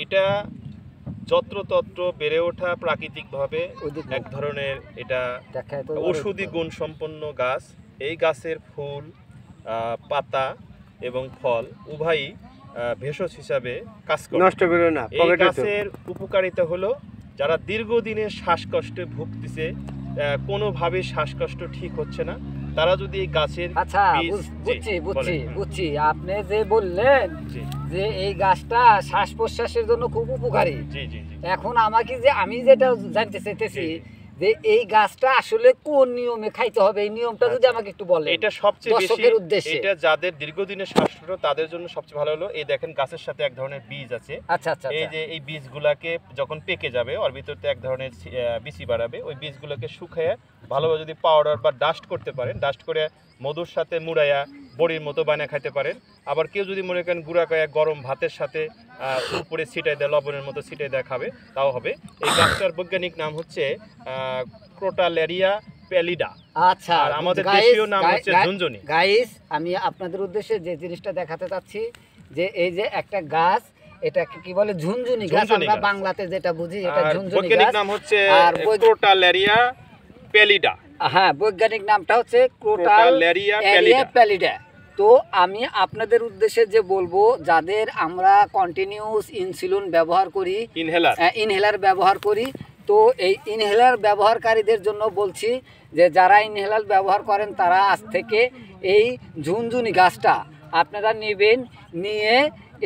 এটা যত্রতত্র বেড়ে ওঠা প্রাকৃতিকভাবে এক ধরনের এটা ঔষধি গুণ সম্পন্ন গাছ। এই গাছের ফুল, পাতা এবং ফল উভয়ই ভেষজ হিসাবে কাজ করে। এই গাছের উপকারিতা হলো যারা দীর্ঘদিনের শ্বাসকষ্টে ভুগতেছে, কোনোভাবে শ্বাসকষ্ট ঠিক হচ্ছে না, তারা যদি এই গাছের বুঝছি আপনি যে বললেন যে এই গাছটা শ্বাস প্রশ্বাসের জন্য খুব উপকারী। এখন আমি যেটা জানতে চাইতেছি যে এই গাছটা আসলে কোন নিয়মে খাইতে হবে, এই নিয়মটা যদি আমাকে একটু বলেন। এটা সবচেয়ে বেশি, এটা যাদের দীর্ঘদিনের শ্বাসকষ্ট তাদের জন্য সবচেয়ে ভালো হলো এই দেখেন গাছের সাথে এক ধরনের বীজ আছে। এই যে এই বীজগুলোকে যখন পেকে যাবে ওর ভিতরতে এক ধরনের বিচি বাড়াবে, ওই বীজগুলোকে শুকিয়ে ভালোভাবে যদি পাউডার বা ডাস্ট করতে পারেন, ডাস্ট করে মধুর সাথে মুড়াইয়া বড়ির মতো বানিয়ে খাইতে পারেন। আবার কেউ যদি মনে করেন গুঁড়া কয়া গরম ভাতের সাথে উপরে ছিটাই দেয়, লবণের মতো ছিটাই দেয় খাবে, তাও হবে। এই গাছটার বৈজ্ঞানিক নাম হচ্ছে ক্রোটালেরিয়া প্যালিডা। আচ্ছা, আর আমাদের দেশীয় নাম হচ্ছে ঝুনঝুনি। গাইস, আমি আপনাদের উদ্দেশ্যে যে জিনিসটা দেখাতে চাচ্ছি যে এই যে একটা গাছ, এটাকে কি বলে? ঝুনঝুনি গাছ। আমরা বাংলাতে যেটা বুঝি এটা ঝুনঝুনি গাছ। বৈজ্ঞানিক নাম হচ্ছে ক্রোটালেরিয়া প্যালিডা। হ্যাঁ, বৈজ্ঞানিক নামটা হচ্ছে ক্রোটালেরিয়া প্যালিডা। তো আমি আপনাদের উদ্দেশ্যে যে বলবো, যাদের আমরা কন্টিনিউয়াস ইনসুলিন ব্যবহার করি, ইনহেলার ব্যবহার করি, তো এই ইনহেলার ব্যবহারকারীদের জন্য বলছি যে যারা ইনহেলার ব্যবহার করেন তারা আজ থেকে এই ঝুনঝুনি গাছটা আপনারা নেবেন, নিয়ে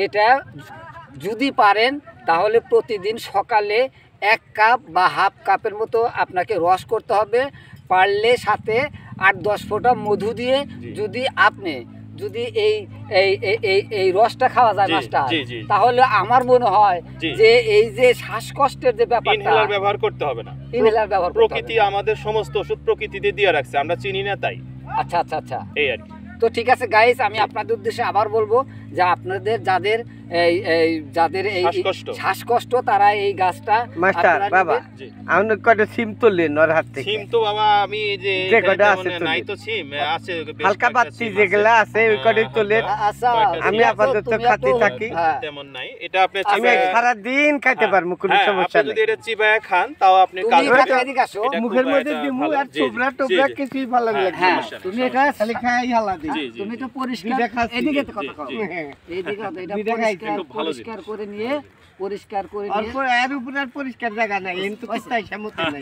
এটা যদি পারেন তাহলে প্রতিদিন সকালে 1 কাপ বা হাফ কাপের মতো আপনাকে রস করতে হবে। পারলে সাথে 8-10 ফোঁটা মধু দিয়ে যদি এই রসটা খাওয়া যায় মাছটা, তাহলে আমার মনে হয় যে এই যে শ্বাসকষ্টের যে ব্যাপারটা, ইনহেলার ব্যবহার করতে হবে না। ইনহেলার ব্যবহার প্রকৃতি আমাদের সমস্ত ওষুধ প্রকৃতিতে দিয়ে রাখছে, আমরা চিনি না তাই। আচ্ছা, এই আর কি। তো ঠিক আছে গাইস, আমি আপনাদের উদ্দেশ্যে আবার বলবো যে আপনাদের যাদের এই শ্বাসকষ্ট তারা এই গাছটা মাস্টার বাবা আমরা কয়টা সিম তুললেন ওর হাত থেকে? সিম তো বাবা আমি যে কয়টা আছে নাই তো সিম আছে, হালকা বাতি যেগুলা আছে ওই কয়টা তুললেন। আচ্ছা, আমি আপাতত খাতে থাকি, তেমন নাই। এটা আপনি আমি সারা দিন খাইতে পারবো, কোনো সমস্যা নেই। যদি এটা চিবায় খান তাও আপনি মুখের মধ্যে দিমু আর টোবরা কিছুই ভালো লাগে না। তুমি এটা খালি খাই হালা দিই, তুমি এটা পরিষ্কার এদিকে কথা কও, এইদিকে এটা পরিষ্কার করে নিয়ে এর উপরে আর পরিষ্কার জায়গা নাই, কিন্তু কোথায় সামতে নাই।